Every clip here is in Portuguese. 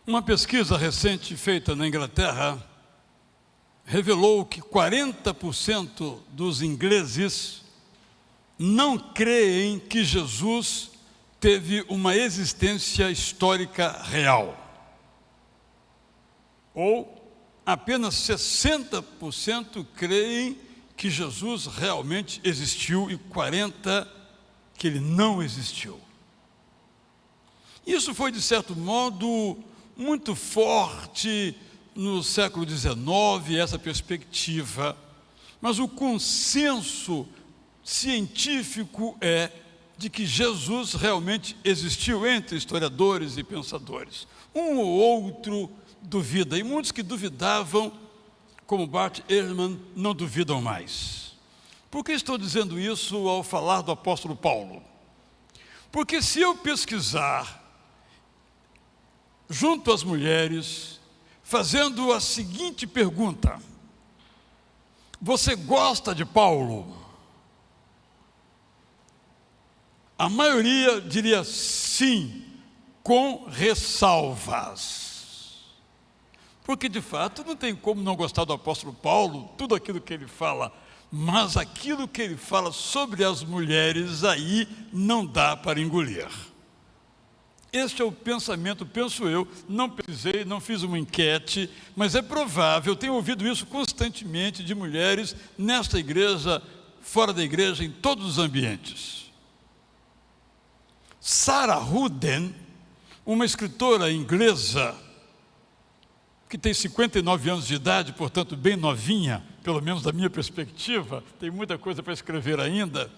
Uma pesquisa recente feita na Inglaterra revelou que 40% dos ingleses não creem que Jesus teve uma existência histórica real. Ou apenas 60% creem que Jesus realmente existiu e 40% que ele não existiu. Isso foi, de certo modo, muito forte no século XIX, essa perspectiva, mas o consenso científico é de que Jesus realmente existiu entre historiadores e pensadores. Um ou outro duvida, e muitos que duvidavam, como Bart Ehrman, não duvidam mais. Por que estou dizendo isso ao falar do apóstolo Paulo? Porque se eu pesquisar junto às mulheres, fazendo a seguinte pergunta: você gosta de Paulo? A maioria diria sim, com ressalvas. Porque de fato não tem como não gostar do apóstolo Paulo, tudo aquilo que ele fala, mas aquilo que ele fala sobre as mulheres aí não dá para engolir. Este é o pensamento, penso eu, não pesquisei, não fiz uma enquete, mas é provável, eu tenho ouvido isso constantemente de mulheres nesta igreja, fora da igreja, em todos os ambientes. Sarah Ruden, uma escritora inglesa, que tem 59 anos de idade, portanto bem novinha, pelo menos da minha perspectiva, tem muita coisa para escrever ainda,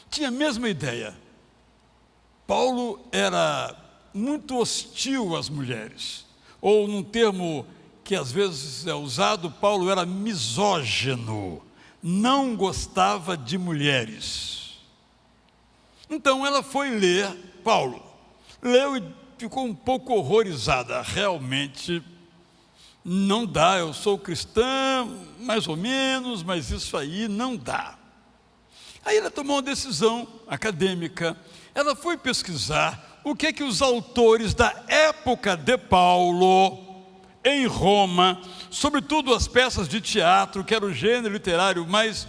tinha a mesma ideia. Paulo era muito hostil às mulheres, ou num termo que às vezes é usado, Paulo era misógino, não gostava de mulheres. Então ela foi ler Paulo, leu e ficou um pouco horrorizada. Realmente não dá, eu sou cristã, mais ou menos, mas isso aí não dá. Aí ela tomou uma decisão acadêmica, ela foi pesquisar o que é que os autores da época de Paulo, em Roma, sobretudo as peças de teatro, que era o gênero literário mais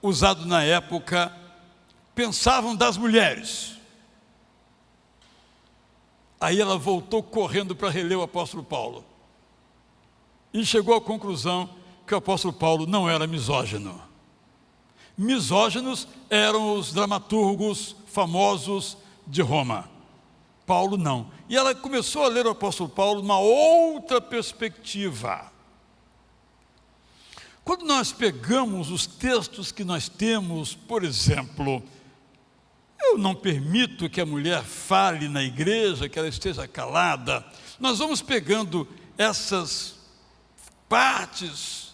usado na época, pensavam das mulheres. Aí ela voltou correndo para reler o apóstolo Paulo e chegou à conclusão que o apóstolo Paulo não era misógino. Misóginos eram os dramaturgos famosos de Roma. Paulo não. E ela começou a ler o apóstolo Paulo numa outra perspectiva. Quando nós pegamos os textos que nós temos, por exemplo, eu não permito que a mulher fale na igreja, que ela esteja calada. Nós vamos pegando essas partes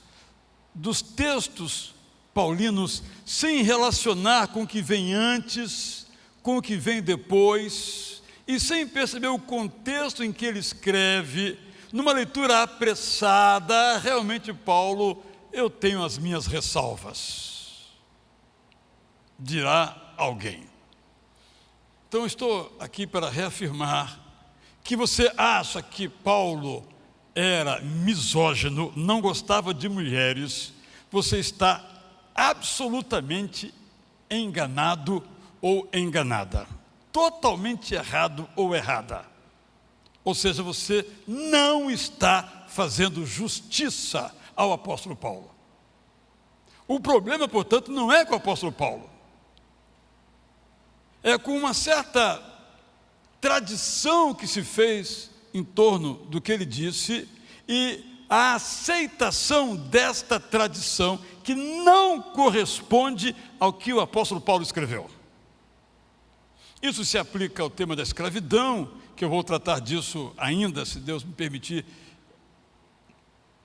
dos textos paulinos sem relacionar com o que vem antes, com o que vem depois, e sem perceber o contexto em que ele escreve, numa leitura apressada. Realmente, Paulo, eu tenho as minhas ressalvas, dirá alguém. Então estou aqui para reafirmar que você acha que Paulo era misógino, não gostava de mulheres, você está absolutamente enganado ou enganada, totalmente errado ou errada. Ou seja, você não está fazendo justiça ao apóstolo Paulo. O problema, portanto, não é com o apóstolo Paulo, é com uma certa tradição que se fez em torno do que ele disse e a aceitação desta tradição que não corresponde ao que o apóstolo Paulo escreveu. Isso se aplica ao tema da escravidão, que eu vou tratar disso ainda, se Deus me permitir,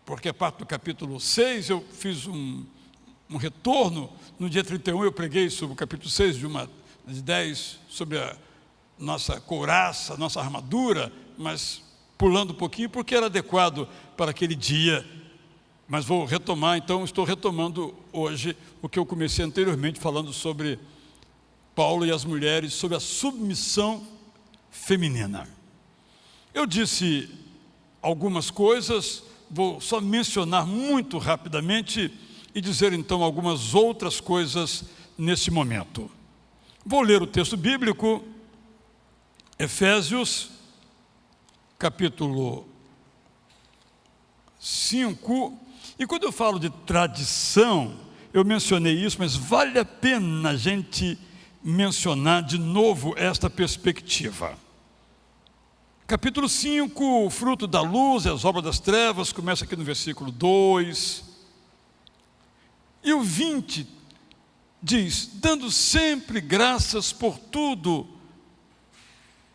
porque é parte do capítulo 6, eu fiz um retorno, no dia 31 eu preguei sobre o capítulo 6 de 10, sobre a nossa couraça, nossa armadura, mas pulando um pouquinho, porque era adequado para aquele dia, mas vou retomar, então estou retomando hoje o que eu comecei anteriormente, falando sobre Paulo e as mulheres, sobre a submissão feminina. Eu disse algumas coisas, vou só mencionar muito rapidamente e dizer então algumas outras coisas nesse momento. Vou ler o texto bíblico, Efésios, capítulo 5, e quando eu falo de tradição, eu mencionei isso, mas vale a pena a gente mencionar de novo esta perspectiva. Capítulo 5, o fruto da luz e as obras das trevas, começa aqui no versículo 2. E o 20 diz: dando sempre graças por tudo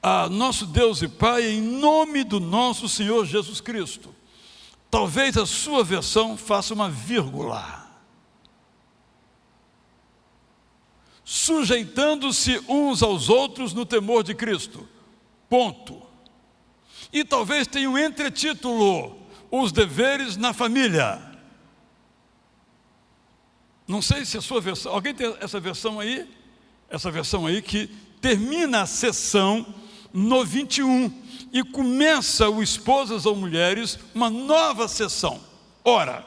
a nosso Deus e Pai, em nome do nosso Senhor Jesus Cristo. Talvez a sua versão faça uma vírgula. Sujeitando-se uns aos outros no temor de Cristo. Ponto. E talvez tenha um entretítulo: os deveres na família. Não sei se a sua versão, alguém tem essa versão aí? Essa versão aí que termina a sessão no 21 e começa o Esposas ou Mulheres, uma nova sessão. Ora,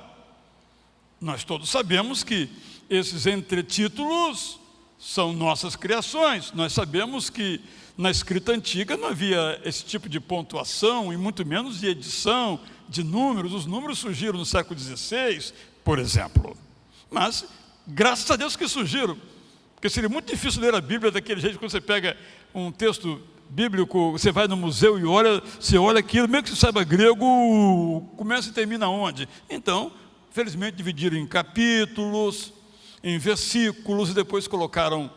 nós todos sabemos que esses entretítulos são nossas criações. Nós sabemos que na escrita antiga não havia esse tipo de pontuação e muito menos de edição de números. Os números surgiram no século XVI, por exemplo. Mas, graças a Deus que surgiram, porque seria muito difícil ler a Bíblia daquele jeito. Quando você pega um texto bíblico, você vai no museu e olha, você olha aquilo, mesmo que você saiba grego, começa e termina onde? Então, felizmente dividiram em capítulos, em versículos, e depois colocaram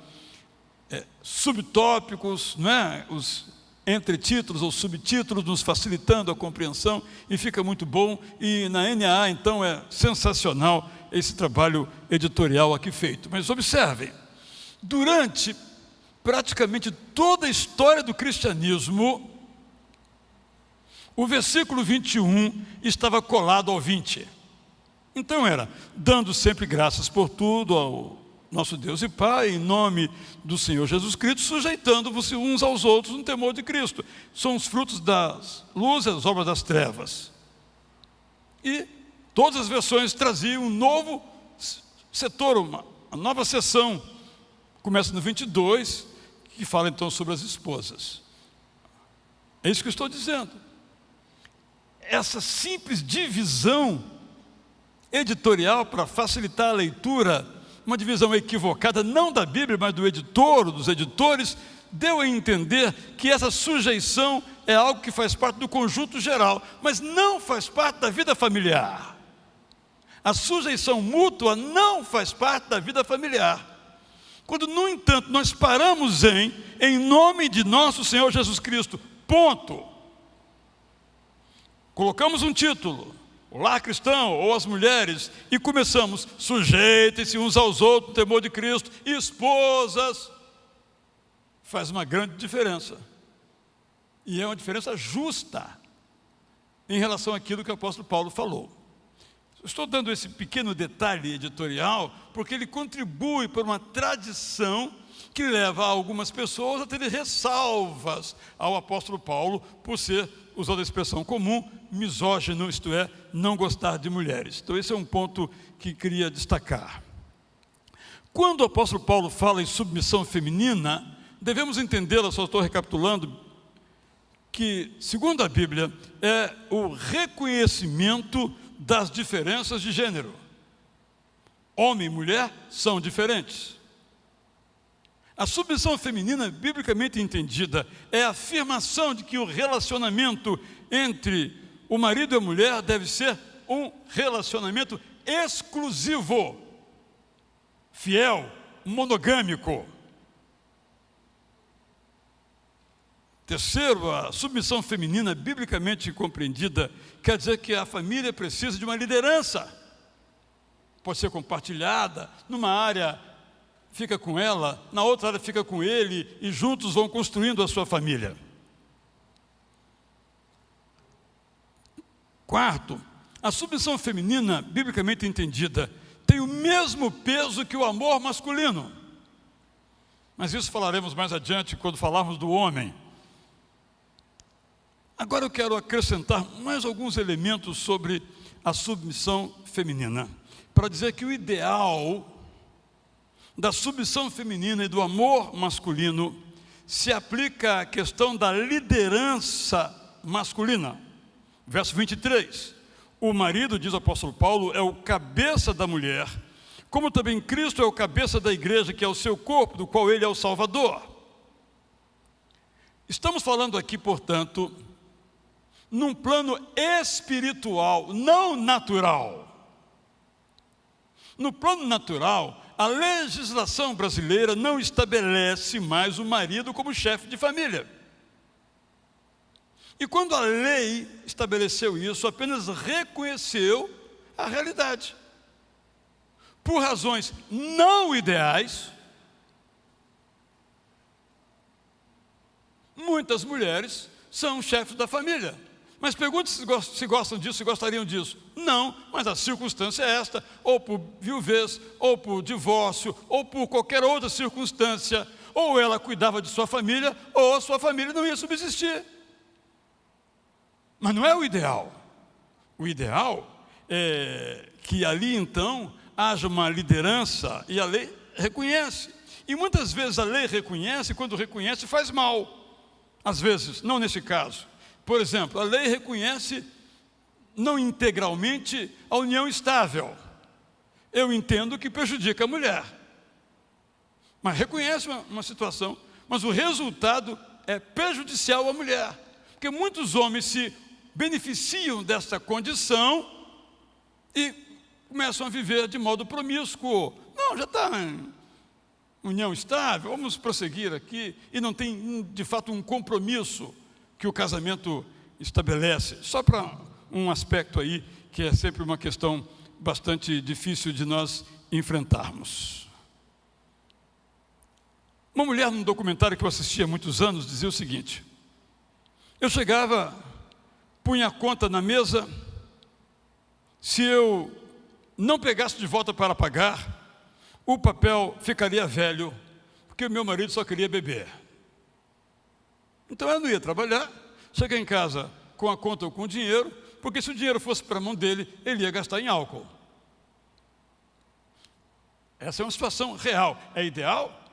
subtópicos, não é? Os entretítulos ou subtítulos, nos facilitando a compreensão, e fica muito bom. E na NAA, então, é sensacional esse trabalho editorial aqui feito. Mas observem, durante praticamente toda a história do cristianismo, o versículo 21 estava colado ao 20. Então era: dando sempre graças por tudo ao nosso Deus e Pai, em nome do Senhor Jesus Cristo, sujeitando-vos uns aos outros no temor de Cristo. São os frutos das luzes e as obras das trevas. E todas as versões traziam um novo setor, uma nova seção. Começa no 22, que fala então sobre as esposas. É isso que eu estou dizendo. Essa simples divisão editorial para facilitar a leitura, uma divisão equivocada, não da Bíblia, mas do editor, dos editores, deu a entender que essa sujeição é algo que faz parte do conjunto geral, mas não faz parte da vida familiar. A sujeição mútua não faz parte da vida familiar. Quando, no entanto, nós paramos em nome de nosso Senhor Jesus Cristo, ponto. Colocamos um título, o lar cristão ou as mulheres, e começamos: sujeitem-se uns aos outros no temor de Cristo, esposas. Faz uma grande diferença. E é uma diferença justa em relação àquilo que o apóstolo Paulo falou. Estou dando esse pequeno detalhe editorial porque ele contribui para uma tradição que leva algumas pessoas a terem ressalvas ao apóstolo Paulo por ser, usando a expressão comum, misógino, isto é, não gostar de mulheres. Então esse é um ponto que queria destacar. Quando o apóstolo Paulo fala em submissão feminina, devemos entendê-la, só estou recapitulando, que, segundo a Bíblia, é o reconhecimento das diferenças de gênero. Homem e mulher são diferentes. A submissão feminina, biblicamente entendida, é a afirmação de que o relacionamento entre o marido e a mulher deve ser um relacionamento exclusivo, fiel, monogâmico. Terceiro, a submissão feminina, biblicamente compreendida, quer dizer que a família precisa de uma liderança. Pode ser compartilhada, numa área fica com ela, na outra área fica com ele, e juntos vão construindo a sua família. Quarto, a submissão feminina, biblicamente entendida, tem o mesmo peso que o amor masculino. Mas isso falaremos mais adiante quando falarmos do homem. Agora eu quero acrescentar mais alguns elementos sobre a submissão feminina, para dizer que o ideal da submissão feminina e do amor masculino se aplica à questão da liderança masculina. Verso 23, o marido, diz o apóstolo Paulo, é o cabeça da mulher, como também Cristo é o cabeça da igreja, que é o seu corpo, do qual ele é o Salvador. Estamos falando aqui, portanto, num plano espiritual, não natural. No plano natural, a legislação brasileira não estabelece mais o marido como chefe de família. E quando a lei estabeleceu isso, apenas reconheceu a realidade. Por razões não ideais, muitas mulheres são chefes da família. Mas pergunte se gostam disso, se gostariam disso. Não, mas a circunstância é esta, ou por viuvez, ou por divórcio, ou por qualquer outra circunstância. Ou ela cuidava de sua família, ou a sua família não ia subsistir. Mas não é o ideal. O ideal é que ali então haja uma liderança e a lei reconhece. E muitas vezes a lei reconhece, e quando reconhece faz mal. Às vezes, não nesse caso. Por exemplo, a lei reconhece não integralmente a união estável. Eu entendo que prejudica a mulher. Mas reconhece uma situação, mas o resultado é prejudicial à mulher. Porque muitos homens se beneficiam dessa condição e começam a viver de modo promíscuo. Não, já está em união estável, vamos prosseguir aqui. E não tem, de fato, um compromisso que o casamento estabelece. Só para um aspecto aí, que é sempre uma questão bastante difícil de nós enfrentarmos. Uma mulher, num documentário que eu assisti há muitos anos, dizia o seguinte: eu chegava, punha a conta na mesa, se eu não pegasse de volta para pagar, o papel ficaria velho, porque o meu marido só queria beber. Então eu não ia trabalhar, cheguei em casa com a conta ou com o dinheiro, porque se o dinheiro fosse para a mão dele, ele ia gastar em álcool. Essa é uma situação real. É ideal?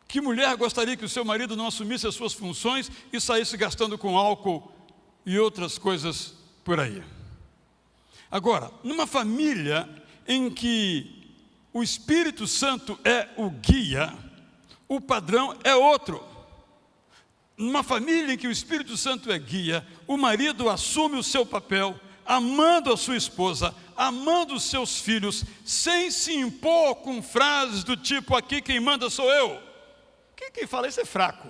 Que mulher gostaria que o seu marido não assumisse as suas funções e saísse gastando com álcool e outras coisas por aí? Agora, numa família em que o Espírito Santo é o guia, o padrão é outro. Numa família em que o Espírito Santo é guia, o marido assume o seu papel, amando a sua esposa, amando os seus filhos, sem se impor com frases do tipo: aqui quem manda sou eu. Quem fala isso é fraco.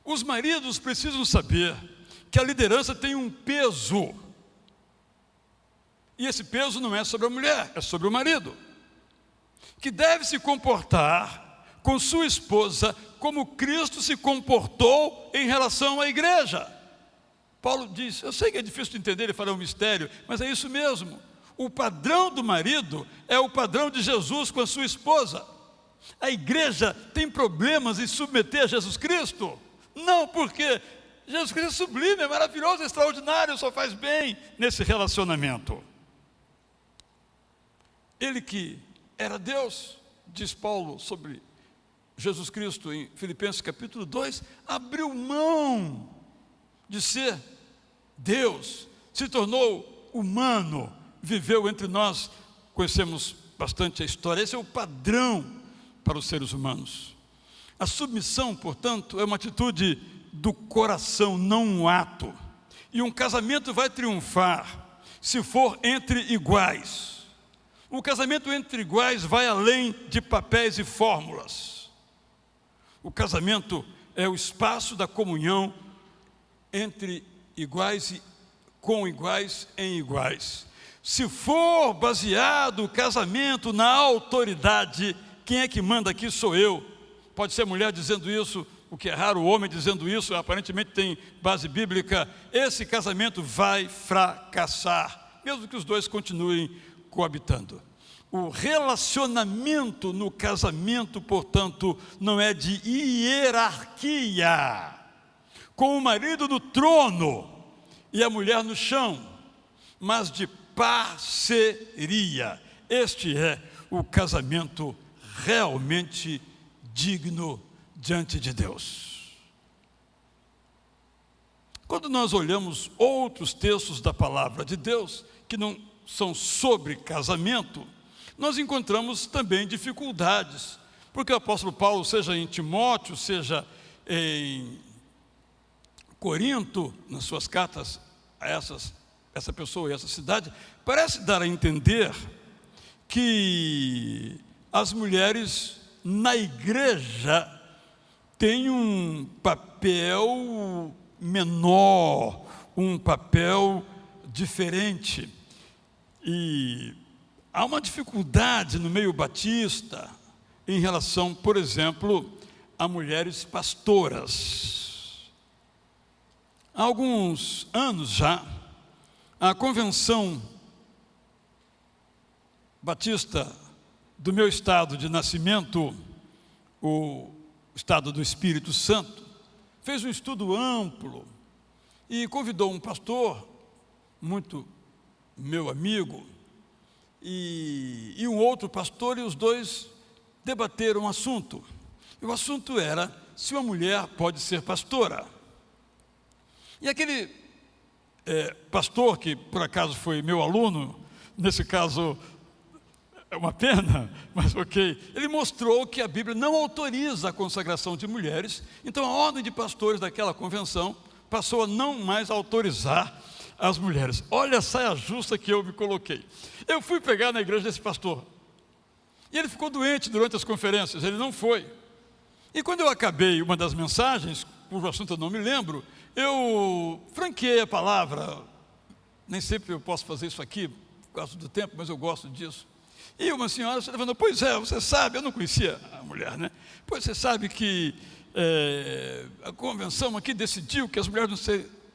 Os maridos precisam saber que a liderança tem um peso. E esse peso não é sobre a mulher, é sobre o marido, que deve se comportar com sua esposa como Cristo se comportou em relação à igreja. Paulo diz, eu sei que é difícil de entender, ele fala um mistério, mas é isso mesmo. O padrão do marido é o padrão de Jesus com a sua esposa. A igreja tem problemas em submeter a Jesus Cristo? Não, porque Jesus Cristo é sublime, é maravilhoso, é extraordinário, só faz bem nesse relacionamento. Ele que era Deus, diz Paulo sobre Jesus Cristo em Filipenses capítulo 2, abriu mão de ser Deus, se tornou humano, viveu entre nós. Conhecemos bastante a história, esse é o padrão para os seres humanos. A submissão, portanto, é uma atitude do coração, não um ato. E um casamento vai triunfar se for entre iguais. O casamento entre iguais vai além de papéis e fórmulas. O casamento é o espaço da comunhão entre iguais e com iguais em iguais. Se for baseado o casamento na autoridade, quem é que manda aqui sou eu. Pode ser mulher dizendo isso, o que é raro, o homem dizendo isso, aparentemente tem base bíblica. Esse casamento vai fracassar, mesmo que os dois continuem coabitando. o relacionamento no casamento, portanto, não é de hierarquia, com o marido no trono e a mulher no chão, mas de parceria. Este é o casamento realmente digno diante de Deus. Quando nós olhamos outros textos da palavra de Deus, que não são sobre casamento, nós encontramos também dificuldades, porque o apóstolo Paulo, seja em Timóteo, seja em Corinto, nas suas cartas a essa pessoa e essa cidade, parece dar a entender que as mulheres na igreja têm um papel menor, um papel diferente. E há uma dificuldade no meio batista em relação, por exemplo, a mulheres pastoras. Há alguns anos já, a convenção batista do meu estado de nascimento, o estado do Espírito Santo, fez um estudo amplo e convidou um pastor, muito meu amigo, e um outro pastor, e os dois debateram um assunto. E o assunto era se uma mulher pode ser pastora. E aquele pastor, que por acaso foi meu aluno, nesse caso é uma pena, mas ok, ele mostrou que a Bíblia não autoriza a consagração de mulheres, então a ordem de pastores daquela convenção passou a não mais autorizar as mulheres. Olha a saia justa que eu me coloquei. Eu fui pegar na igreja desse pastor, e ele ficou doente durante as conferências, ele não foi. E quando eu acabei uma das mensagens, cujo assunto eu não me lembro, eu franqueei a palavra. Nem sempre eu posso fazer isso aqui, por causa do tempo, mas eu gosto disso. E uma senhora se levantou: pois é, você sabe, eu não conhecia a mulher, né? Pois você sabe que a convenção aqui decidiu que as mulheres não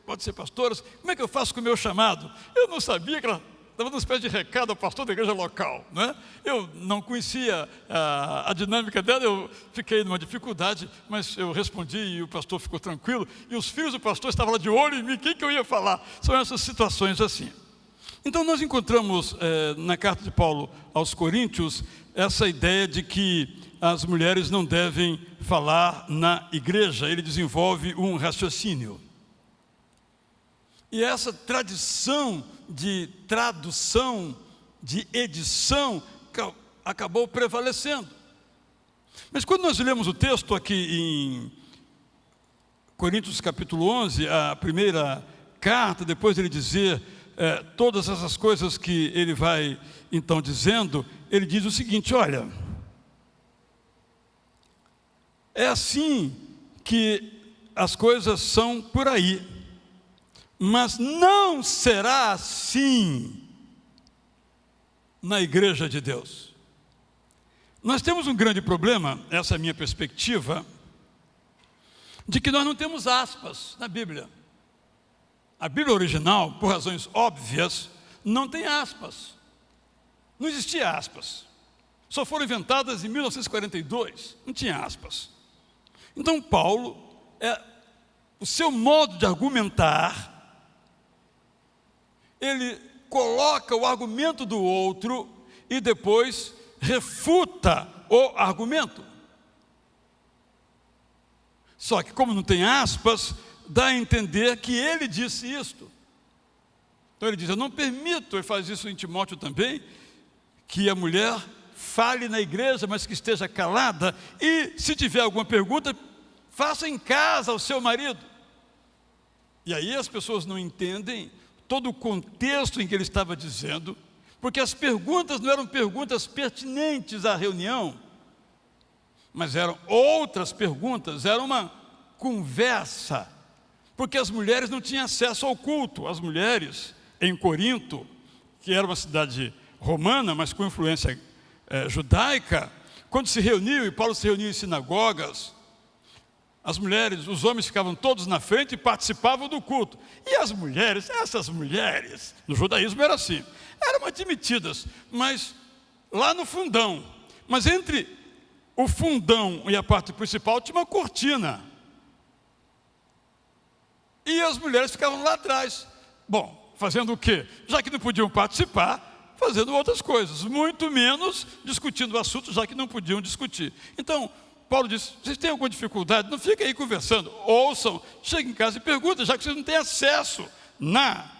podem ser pastoras. Como é que eu faço com o meu chamado? Eu não sabia que ela estava dando uma espécie de recado ao pastor da igreja local, né? Eu não conhecia a dinâmica dela, eu fiquei numa dificuldade, mas eu respondi e o pastor ficou tranquilo, e os filhos do pastor estavam lá de olho em mim, quem que eu ia falar? São essas situações assim. Então nós encontramos na carta de Paulo aos Coríntios essa ideia de que as mulheres não devem falar na igreja. Ele desenvolve um raciocínio. E essa tradição de tradução, de edição, acabou prevalecendo. Mas quando nós lemos o texto aqui em Coríntios capítulo 11, a primeira carta, depois de ele dizer todas essas coisas que ele vai então dizendo, ele diz o seguinte: olha, é assim que as coisas são por aí, mas não será assim na igreja de Deus. Nós temos um grande problema, essa é a minha perspectiva, de que nós não temos aspas na Bíblia. A Bíblia original, por razões óbvias, não tem aspas. Não existia aspas. Só foram inventadas em 1942, não tinha aspas. Então Paulo, o seu modo de argumentar, ele coloca o argumento do outro e depois refuta o argumento. Só que como não tem aspas, dá a entender que ele disse isto. Então ele diz: eu não permito, ele faz isso em Timóteo também, que a mulher fale na igreja, mas que esteja calada, e se tiver alguma pergunta, faça em casa ao seu marido. E aí as pessoas não entendem todo o contexto em que ele estava dizendo, porque as perguntas não eram perguntas pertinentes à reunião, mas eram outras perguntas, era uma conversa, porque as mulheres não tinham acesso ao culto. As mulheres em Corinto, que era uma cidade romana, mas com influência judaica, quando se reuniam, e Paulo se reunia em sinagogas, as mulheres, os homens ficavam todos na frente e participavam do culto. E as mulheres, essas mulheres, no judaísmo era assim, eram admitidas, mas lá no fundão. Mas entre o fundão e a parte principal tinha uma cortina. E as mulheres ficavam lá atrás. Bom, fazendo o quê? Já que não podiam participar, fazendo outras coisas, muito menos discutindo o assunto, já que não podiam discutir. Então, Paulo disse, vocês têm alguma dificuldade? Não fiquem aí conversando, ouçam, cheguem em casa e perguntem, já que vocês não têm acesso na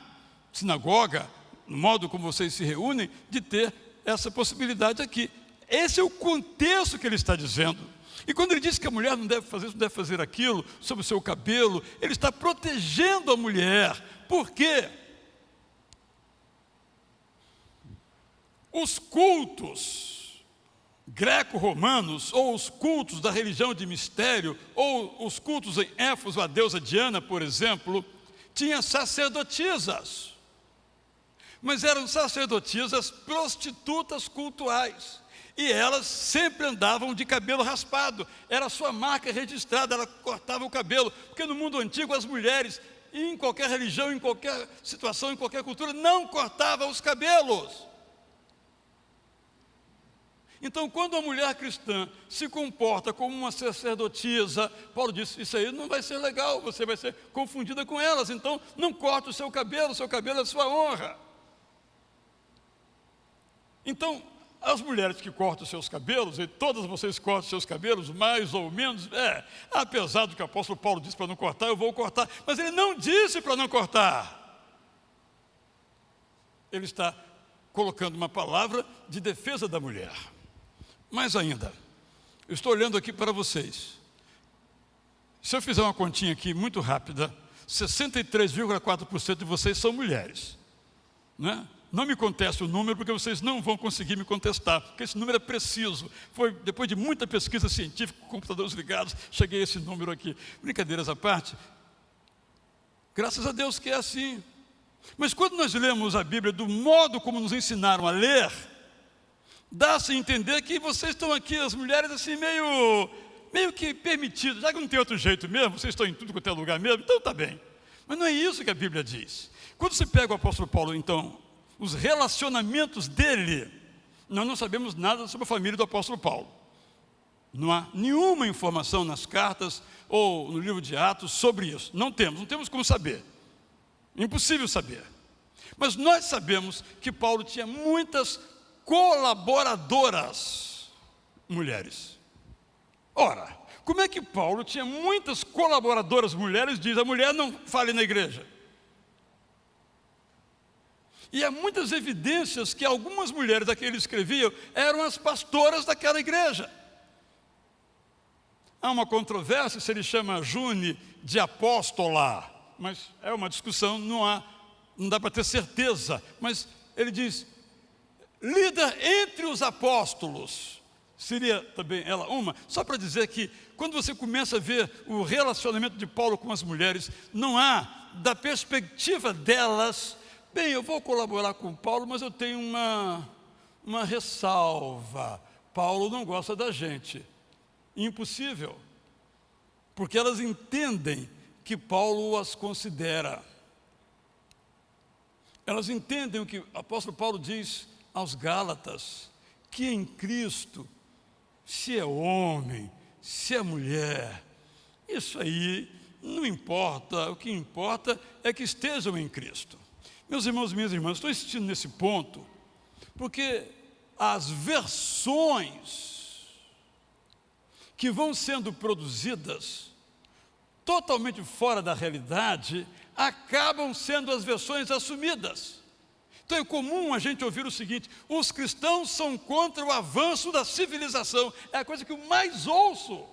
sinagoga, no modo como vocês se reúnem, de ter essa possibilidade aqui. Esse é o contexto que ele está dizendo. E quando ele diz que a mulher não deve fazer isso, não deve fazer aquilo, sobre o seu cabelo, ele está protegendo a mulher. Por quê? Os cultos greco-romanos, ou os cultos da religião de mistério, ou os cultos em Éfeso, a deusa Diana, por exemplo, tinha sacerdotisas. Mas eram sacerdotisas prostitutas cultuais. E elas sempre andavam de cabelo raspado. Era a sua marca registrada, ela cortava o cabelo. Porque no mundo antigo as mulheres, em qualquer religião, em qualquer situação, em qualquer cultura, não cortavam os cabelos. Então, quando a mulher cristã se comporta como uma sacerdotisa, Paulo disse, isso aí não vai ser legal, você vai ser confundida com elas. Então, não corte o seu cabelo é sua honra. Então, as mulheres que cortam seus cabelos, e todas vocês cortam seus cabelos, mais ou menos, apesar do que o apóstolo Paulo disse para não cortar, eu vou cortar, mas ele não disse para não cortar. Ele está colocando uma palavra de defesa da mulher. Mais ainda, eu estou olhando aqui para vocês. Se eu fizer uma continha aqui muito rápida, 63,4% de vocês são mulheres, né? Não me conteste o número, porque vocês não vão conseguir me contestar, porque esse número é preciso. Foi depois de muita pesquisa científica, com computadores ligados, cheguei a esse número aqui. Brincadeiras à parte, graças a Deus que é assim. Mas quando nós lemos a Bíblia do modo como nos ensinaram a ler, dá-se a entender que vocês estão aqui, as mulheres, assim, meio que permitidas, já que não tem outro jeito mesmo, vocês estão em tudo quanto é lugar mesmo, então está bem. Mas não é isso que a Bíblia diz. Quando você pega o apóstolo Paulo, então, os relacionamentos dele, nós não sabemos nada sobre a família do apóstolo Paulo. Não há nenhuma informação nas cartas ou no livro de Atos sobre isso. Não temos como saber. Impossível saber. Mas nós sabemos que Paulo tinha muitas colaboradoras mulheres. Ora, como é que Paulo tinha muitas colaboradoras mulheres, diz a mulher não fale na igreja? E há muitas evidências que algumas mulheres a que ele escrevia eram as pastoras daquela igreja. Há uma controvérsia se ele chama June de apóstola, mas é uma discussão, não dá para ter certeza. Mas ele diz, líder entre os apóstolos, seria também ela uma, só para dizer que quando você começa a ver o relacionamento de Paulo com as mulheres, não há, da perspectiva delas, bem, eu vou colaborar com Paulo, mas eu tenho uma ressalva. Paulo não gosta da gente. Impossível. Porque elas entendem que Paulo as considera. Elas entendem o que o apóstolo Paulo diz aos Gálatas, que em Cristo, se é homem, se é mulher, isso aí não importa. O que importa é que estejam em Cristo. Meus irmãos e minhas irmãs, estou insistindo nesse ponto, porque as versões que vão sendo produzidas totalmente fora da realidade, acabam sendo as versões assumidas. Então é comum a gente ouvir o seguinte, os cristãos são contra o avanço da civilização, é a coisa que eu mais ouço.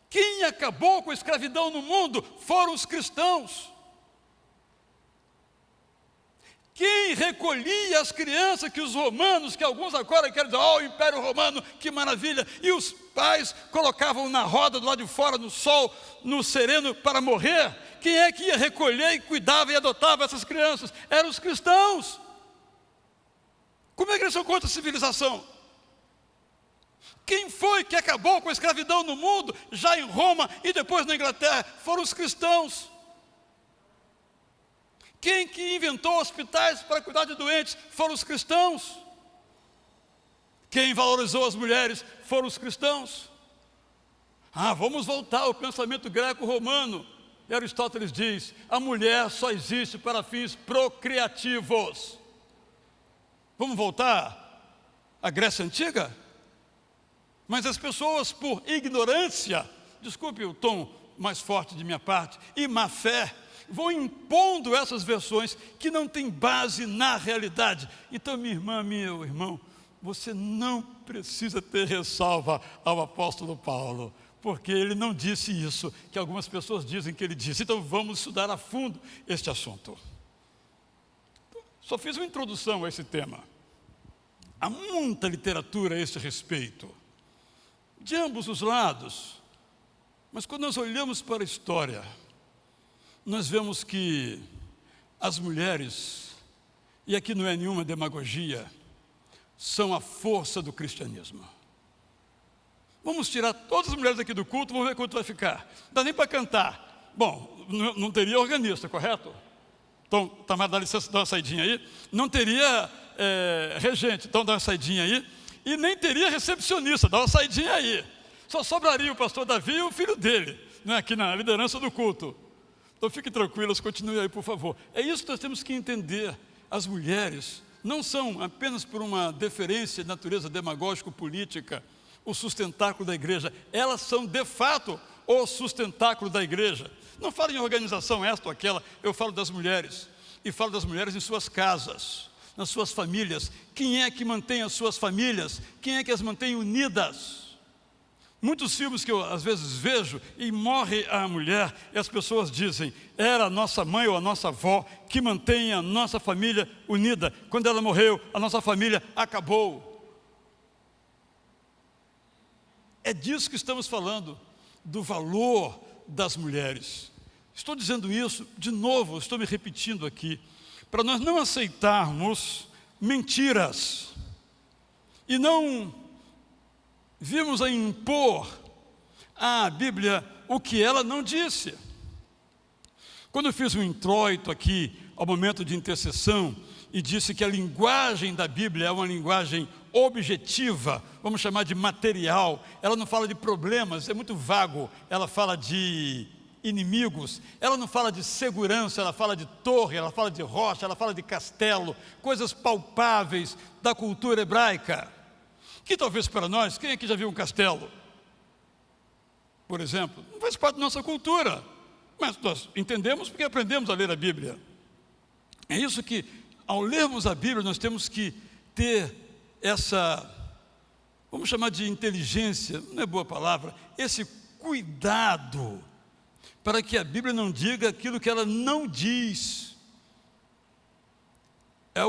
Quem acabou com a escravidão no mundo foram os cristãos. Quem recolhia as crianças que os romanos, que alguns agora querem dizer, o Império Romano, que maravilha, e os pais colocavam na roda do lado de fora, no sol, no sereno, para morrer, quem é que ia recolher e cuidava e adotava essas crianças? Eram os cristãos. Como é que eles são contra a civilização? Quem foi que acabou com a escravidão no mundo, já em Roma e depois na Inglaterra? Foram os cristãos. Quem que inventou hospitais para cuidar de doentes foram os cristãos. Quem valorizou as mulheres foram os cristãos. Vamos voltar ao pensamento greco-romano. E Aristóteles diz: a mulher só existe para fins procriativos. Vamos voltar à Grécia Antiga? Mas as pessoas, por ignorância, desculpe o tom mais forte de minha parte, e má fé, vão impondo essas versões que não têm base na realidade. Então, minha irmã, meu irmão, você não precisa ter ressalva ao apóstolo Paulo, porque ele não disse isso, que algumas pessoas dizem que ele disse. Então vamos estudar a fundo este assunto. Só fiz uma introdução a esse tema. Há muita literatura a este respeito, de ambos os lados. Mas quando nós olhamos para a história, nós vemos que as mulheres, e aqui não é nenhuma demagogia, são a força do cristianismo. Vamos tirar todas as mulheres aqui do culto, vamos ver quanto vai ficar. Não dá nem para cantar. Bom, não teria organista, correto? Então, Tamara, dá licença, dá uma saidinha aí. Não teria regente, então dá uma saidinha aí. E nem teria recepcionista, dá uma saidinha aí. Só sobraria o pastor Davi e o filho dele, né, aqui na liderança do culto. Então fiquem tranquilos, continue aí, por favor. É isso que nós temos que entender. As mulheres não são apenas por uma deferência de natureza demagógico-política o sustentáculo da igreja, elas são de fato o sustentáculo da igreja. Não falo em organização esta ou aquela, eu falo das mulheres, e falo das mulheres em suas casas, nas suas famílias. Quem é que mantém as suas famílias? Quem é que as mantém unidas? Muitos filmes que eu às vezes vejo e morre a mulher e as pessoas dizem: era a nossa mãe ou a nossa avó que mantém a nossa família unida. Quando ela morreu, a nossa família acabou. É disso que estamos falando, do valor das mulheres. Estou dizendo isso, de novo, estou me repetindo aqui, para nós não aceitarmos mentiras e não virmos a impor à Bíblia o que ela não disse. Quando eu fiz um introito aqui ao momento de intercessão e disse que a linguagem da Bíblia é uma linguagem objetiva, vamos chamar de material, ela não fala de problemas, é muito vago, ela fala de inimigos, ela não fala de segurança, ela fala de torre, ela fala de rocha, ela fala de castelo, coisas palpáveis da cultura hebraica, que talvez para nós, quem aqui já viu um castelo? Por exemplo, não faz parte da nossa cultura, mas nós entendemos porque aprendemos a ler a Bíblia. É isso que, ao lermos a Bíblia, nós temos que ter essa, vamos chamar de inteligência, não é boa palavra, esse cuidado, para que a Bíblia não diga aquilo que ela não diz. É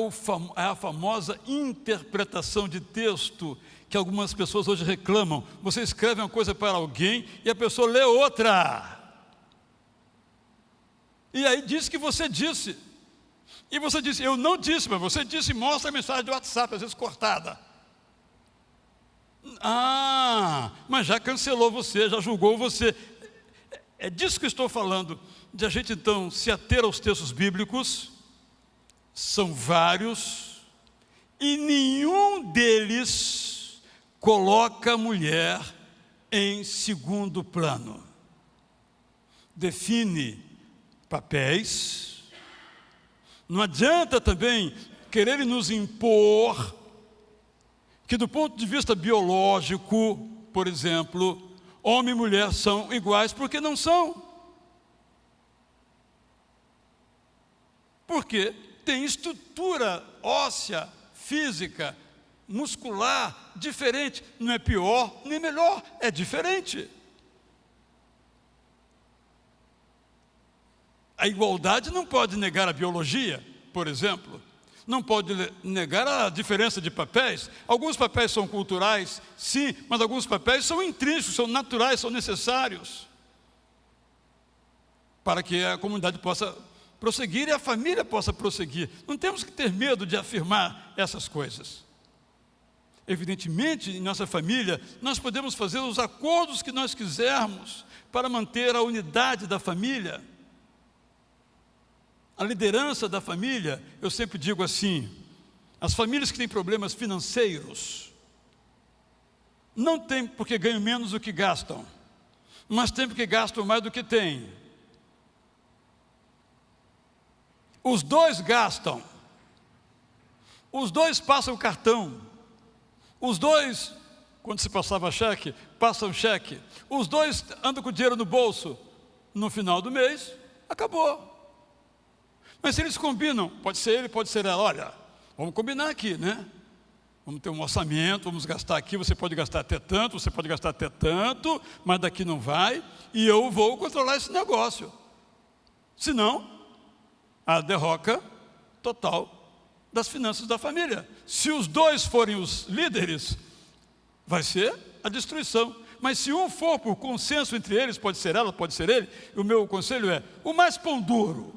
a famosa interpretação de texto que algumas pessoas hoje reclamam. Você escreve uma coisa para alguém e a pessoa lê outra. E aí diz que você disse. E você disse: eu não disse, mas você disse, e mostra a mensagem do WhatsApp, às vezes cortada. Mas já cancelou você, já julgou você. É disso que eu estou falando, de a gente então se ater aos textos bíblicos. São vários, e nenhum deles coloca a mulher em segundo plano. Define papéis. Não adianta também querer nos impor que, do ponto de vista biológico, por exemplo, homem e mulher são iguais, porque não são. Por quê? Tem estrutura óssea, física, muscular, diferente. Não é pior nem melhor, é diferente. A igualdade não pode negar a biologia, por exemplo. Não pode negar a diferença de papéis. Alguns papéis são culturais, sim, mas alguns papéis são intrínsecos, são naturais, são necessários para que a comunidade possa prosseguir e a família possa prosseguir. Não temos que ter medo de afirmar essas coisas. Evidentemente, em nossa família, nós podemos fazer os acordos que nós quisermos para manter a unidade da família. A liderança da família, eu sempre digo assim, as famílias que têm problemas financeiros, não tem porque ganham menos do que gastam, mas tem porque gastam mais do que têm. Os dois gastam, os dois passam o cartão, os dois, quando se passava cheque, passam cheque, os dois andam com dinheiro no bolso, no final do mês, acabou. Mas se eles combinam, pode ser ele, pode ser ela, olha, vamos combinar aqui, né? Vamos ter um orçamento, vamos gastar aqui, você pode gastar até tanto, você pode gastar até tanto, mas daqui não vai, e eu vou controlar esse negócio. Senão, a derroca total das finanças da família. Se os dois forem os líderes, vai ser a destruição. Mas se um for por consenso entre eles, pode ser ela, pode ser ele, o meu conselho é, o mais pão duro.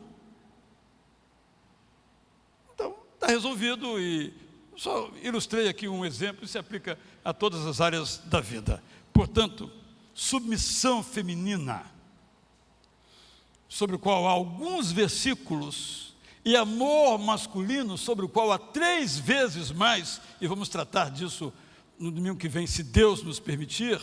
Então, está resolvido e só ilustrei aqui um exemplo e se aplica a todas as áreas da vida. Portanto, submissão feminina, sobre o qual há alguns versículos, e amor masculino, sobre o qual há 3 vezes mais, e vamos tratar disso no domingo que vem, se Deus nos permitir,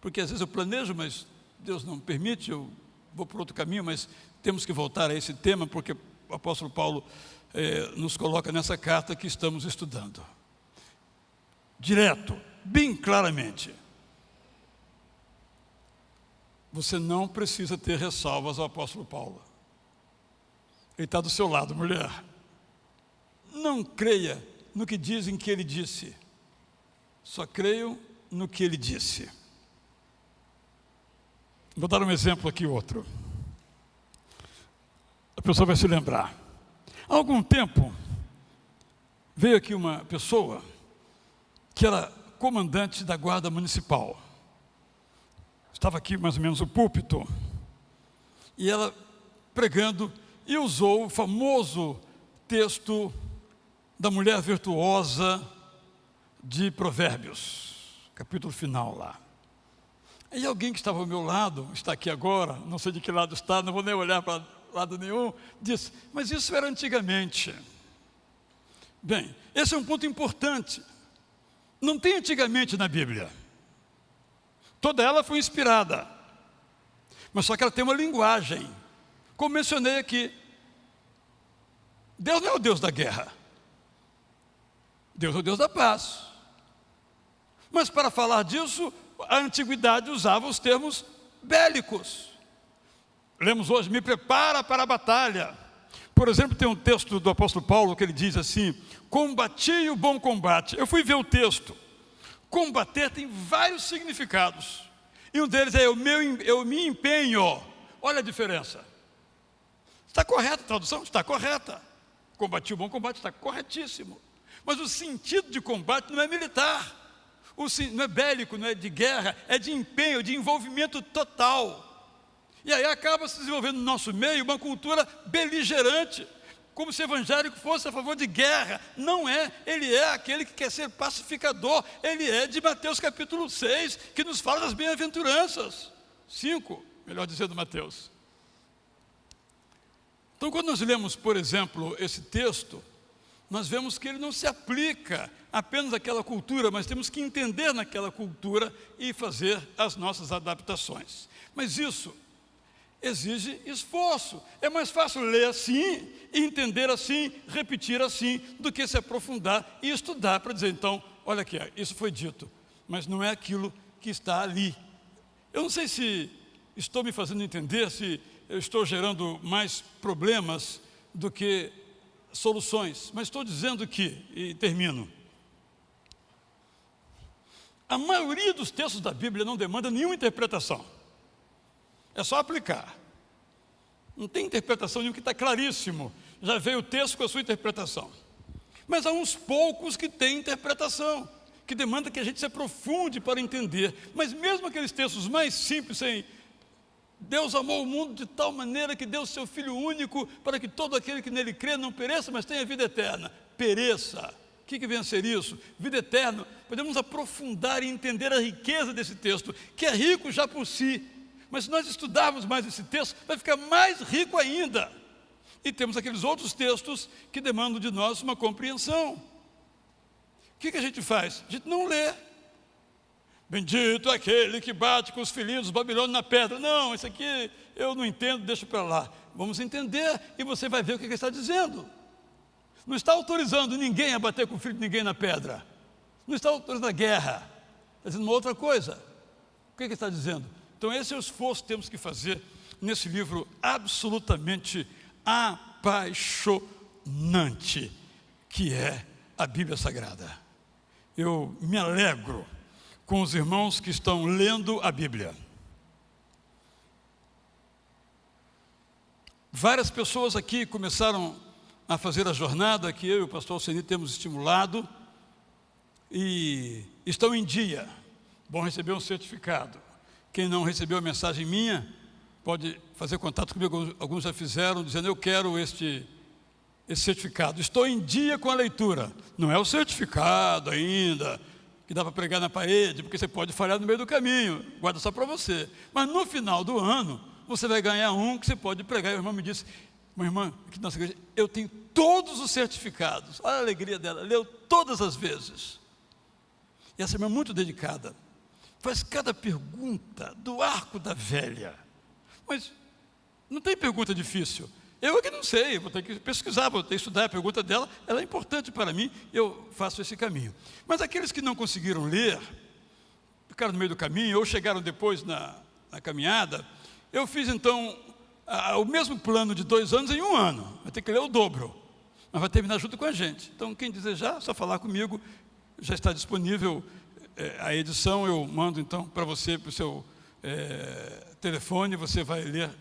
porque às vezes eu planejo, mas Deus não permite, eu vou por outro caminho, mas temos que voltar a esse tema, porque o apóstolo Paulo nos coloca nessa carta que estamos estudando. Direto, bem claramente. Você não precisa ter ressalvas ao apóstolo Paulo. Ele está do seu lado, mulher. Não creia no que dizem que ele disse. Só creiam no que ele disse. Vou dar um exemplo aqui, outro. A pessoa vai se lembrar. Há algum tempo, veio aqui uma pessoa que era comandante da guarda municipal. Estava aqui mais ou menos o púlpito, e ela pregando, e usou o famoso texto da mulher virtuosa de Provérbios, capítulo final lá. E alguém que estava ao meu lado, está aqui agora, não sei de que lado está, não vou nem olhar para lado nenhum, disse, mas isso era antigamente. Bem, esse é um ponto importante. Não tem antigamente na Bíblia. Toda ela foi inspirada, mas só que ela tem uma linguagem. Como mencionei aqui, Deus não é o Deus da guerra, Deus é o Deus da paz. Mas para falar disso, a antiguidade usava os termos bélicos. Lemos hoje, me prepara para a batalha. Por exemplo, tem um texto do apóstolo Paulo que ele diz assim, combati o bom combate. Eu fui ver o texto. Combater tem vários significados. E um deles é eu me empenho. Olha a diferença. Está correta a tradução? Está correta. Combati o bom combate, está corretíssimo. Mas o sentido de combate não é militar. Não é bélico, não é de guerra, é de empenho, de envolvimento total. E aí acaba se desenvolvendo no nosso meio uma cultura beligerante, como se o evangélico fosse a favor de guerra. Não é, ele é aquele que quer ser pacificador. Ele é de Mateus capítulo 6, que nos fala das bem-aventuranças. 5, melhor dizendo, Mateus. Então, quando nós lemos, por exemplo, esse texto, nós vemos que ele não se aplica apenas àquela cultura, mas temos que entender naquela cultura e fazer as nossas adaptações. Mas isso exige esforço. É mais fácil ler assim, entender assim, repetir assim, do que se aprofundar e estudar para dizer, então, olha aqui, isso foi dito, mas não é aquilo que está ali. Eu não sei se estou me fazendo entender, se eu estou gerando mais problemas do que soluções, mas estou dizendo que, e termino, a maioria dos textos da Bíblia não demanda nenhuma interpretação. É só aplicar. Não tem interpretação nenhuma, que está claríssimo. Já veio o texto com a sua interpretação. Mas há uns poucos que têm interpretação, que demanda que a gente se aprofunde para entender. Mas mesmo aqueles textos mais simples, sem Deus amou o mundo de tal maneira que deu o seu Filho único, para que todo aquele que nele crê não pereça, mas tenha vida eterna. Pereça. O que vem a ser isso? Vida eterna. Podemos aprofundar e entender a riqueza desse texto, que é rico já por si. Mas se nós estudarmos mais esse texto, vai ficar mais rico ainda. E temos aqueles outros textos que demandam de nós uma compreensão. O que a gente faz? A gente não lê. Bendito aquele que bate com os filhinhos dos babilônios na pedra. Não, isso aqui eu não entendo, deixa para lá. Vamos entender e você vai ver o que ele está dizendo. Não está autorizando ninguém a bater com o filho de ninguém na pedra. Não está autorizando a guerra. Está dizendo uma outra coisa. O que ele está dizendo? Então esse é o esforço que temos que fazer nesse livro absolutamente apaixonante, que é a Bíblia Sagrada. Eu me alegro com os irmãos que estão lendo a Bíblia. Várias pessoas aqui começaram a fazer a jornada que eu e o pastor Alceni temos estimulado e estão em dia. Vão receber um certificado. Quem não recebeu a mensagem minha, pode fazer contato comigo, alguns já fizeram, dizendo: eu quero esse certificado. Estou em dia com a leitura. Não é o certificado ainda, que dá para pregar na parede, porque você pode falhar no meio do caminho, guarda só para você. Mas no final do ano, você vai ganhar um que você pode pregar. E a irmã me disse: uma irmã aqui na nossa igreja, eu tenho todos os certificados. Olha a alegria dela, leu todas as vezes. E essa irmã é muito dedicada, faz cada pergunta do arco da velha. Mas não tem pergunta difícil. Eu é que não sei, vou ter que pesquisar, vou ter que estudar a pergunta dela, ela é importante para mim, eu faço esse caminho. Mas aqueles que não conseguiram ler, ficaram no meio do caminho, ou chegaram depois na caminhada, eu fiz então o mesmo plano de 2 anos em 1 ano, vai ter que ler o dobro, mas vai terminar junto com a gente. Então quem desejar, só falar comigo, já está disponível a edição, eu mando então para você, para o seu telefone, você vai ler,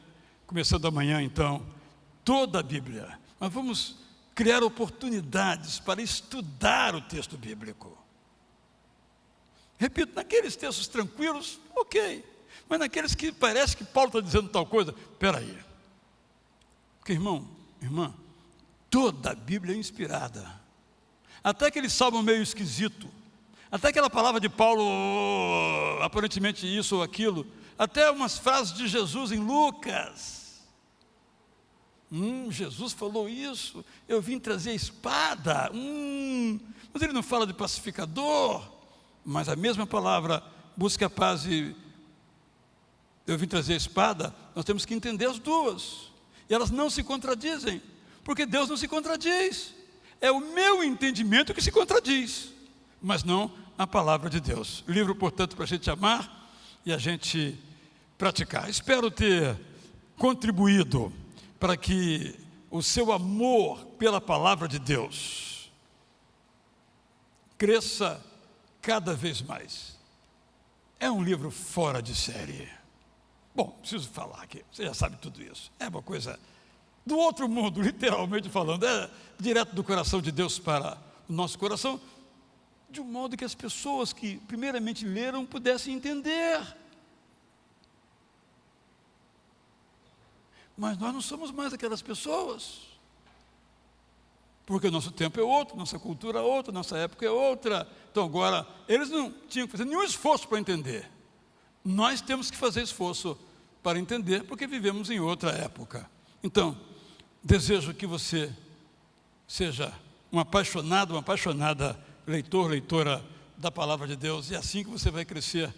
começando amanhã então, toda a Bíblia. Mas vamos criar oportunidades para estudar o texto bíblico. Repito, naqueles textos tranquilos, ok. Mas naqueles que parece que Paulo está dizendo tal coisa, espera aí. Porque, irmão, irmã, toda a Bíblia é inspirada. Até aquele salmo meio esquisito, até aquela palavra de Paulo, aparentemente isso ou aquilo, até umas frases de Jesus em Lucas. Jesus falou isso, eu vim trazer a espada. Mas ele não fala de pacificador, mas a mesma palavra, busca a paz e eu vim trazer a espada, nós temos que entender as duas, e elas não se contradizem, porque Deus não se contradiz, é o meu entendimento que se contradiz, mas não a palavra de Deus. Livro, portanto, para a gente amar e a gente praticar. Espero ter contribuído para que o seu amor pela palavra de Deus cresça cada vez mais. É um livro fora de série. Bom, preciso falar aqui, você já sabe tudo isso. É uma coisa do outro mundo, literalmente falando. É direto do coração de Deus para o nosso coração, de um modo que as pessoas que primeiramente leram pudessem entender. Mas nós não somos mais aquelas pessoas, porque o nosso tempo é outro, nossa cultura é outra, nossa época é outra. Então agora, eles não tinham que fazer nenhum esforço para entender. Nós temos que fazer esforço para entender, porque vivemos em outra época. Então, desejo que você seja um apaixonado, uma apaixonada leitor, leitora da palavra de Deus, e é assim que você vai crescer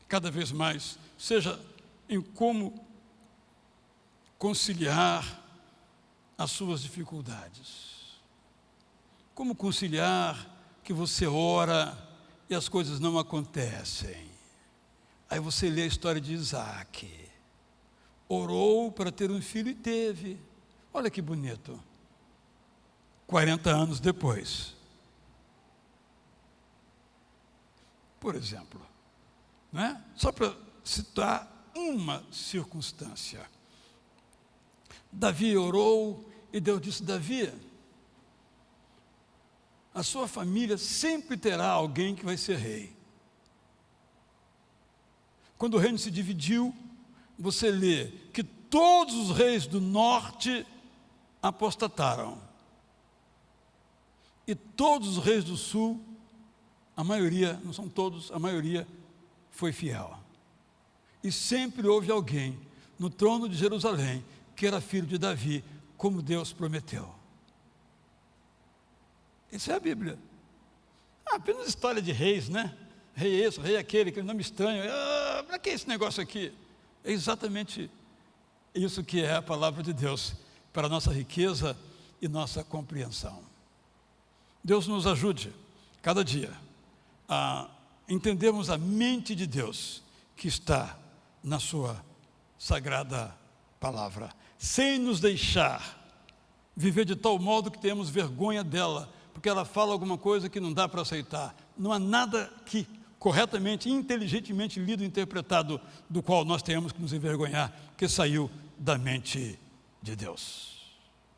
cada vez mais, seja em como conciliar as suas dificuldades. Como conciliar que você ora e as coisas não acontecem. Aí você lê a história de Isaac. Orou para ter um filho e teve. Olha que bonito. 40 anos depois. Por exemplo, né? Só para citar uma circunstância. Davi orou e Deus disse: Davi, a sua família sempre terá alguém que vai ser rei. Quando o reino se dividiu, você lê que todos os reis do norte apostataram. E todos os reis do sul, a maioria, não são todos, a maioria foi fiel. E sempre houve alguém no trono de Jerusalém porque era filho de Davi, como Deus prometeu. Isso é a Bíblia. Apenas história de reis, né? Rei esse, rei aquele, aquele nome estranho. Para que esse negócio aqui? É exatamente isso que é a palavra de Deus para a nossa riqueza e nossa compreensão. Deus nos ajude, cada dia, a entendermos a mente de Deus que está na sua sagrada palavra, sem nos deixar viver de tal modo que tenhamos vergonha dela, porque ela fala alguma coisa que não dá para aceitar. Não há nada que corretamente, inteligentemente lido e interpretado do qual nós tenhamos que nos envergonhar, que saiu da mente de Deus.